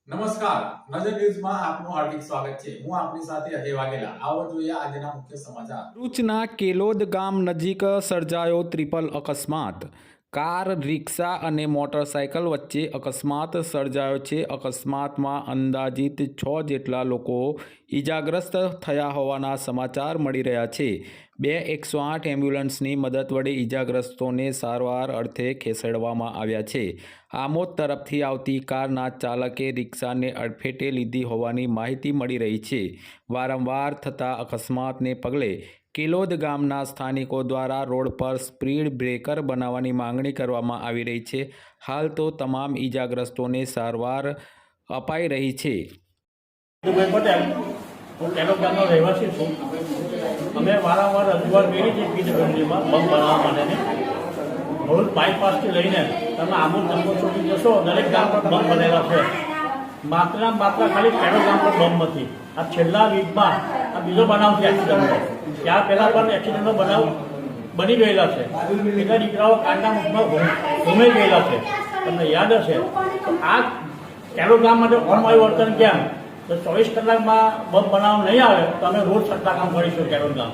નમસ્કાર, નજર ન્યૂઝમાં આપનું હાર્દિક સ્વાગત છે. હું આપની સાથે અજય વાઘેલા. આવો જોઈએ આજના મુખ્ય સમાચાર. ભરૂચના કેલોદ ગામ નજીક સર્જાયો ટ્રિપલ અકસ્માત. કાર, રિક્ષા અને મોટરસાયકલ વચ્ચે અકસ્માત સર્જાયો છે. અકસ્માતમાં અંદાજિત 6 જેટલા લોકો ઈજાગ્રસ્ત થયા હોવાના સમાચાર મળી રહ્યા છે. 2 108 એમ્બ્યુલન્સની મદદ વડે ઈજાગ્રસ્તોને સારવાર અર્થે ખસેડવામાં આવ્યા છે. આમોદ તરફથી આવતી કારના ચાલકે રિક્ષાને અડફેટે લીધી હોવાની માહિતી મળી રહી છે. વારંવાર થતા અકસ્માતને પગલે કેલોદ ગામના સ્થાનિકો દ્વારા રોડ પર સ્પીડ બ્રેકર બનાવવાની માંગણી કરવામાં આવી રહી છે. હાલ તો તમામ ઈજાગ્રસ્તોને સારવાર અપાઈ રહી છે. પટેલ, હું કેલોદ ગામનો રહેવાસી છું. અમે વારંવાર રજૂઆત કરી છે પીડબ્લ્યુડીમાં બંધ બનાવવા માટેની. ભરૂચ બાયપાસથી લઈને તમે આમોદ જંગલ સુધી જશો, દરેક ગામ પર બંધ બનેલા છે. માત્ર ખાલી કેલોદ ગામ પર બંધ નથી. આ છેલ્લા વીકમાં આ બીજો બનાવ છે એક્સિડન્ટનો. ત્યાર પહેલાં પણ એક્સિડન્ટનો બનાવ બની ગયેલા છે. કેટલા દીકરાઓ કાંડા મુખમાં ઘૂમાઈ ગયેલા છે. તમને યાદ હશે તો આ કેલોદ ગામ માટે અમારું વર્તન ક્યાં? તો 24 કલાકમાં બંધ બનાવ નહીં આવે તો અમે રોજ સટ્ટા કામ કરીશું કેલોદ ગામ.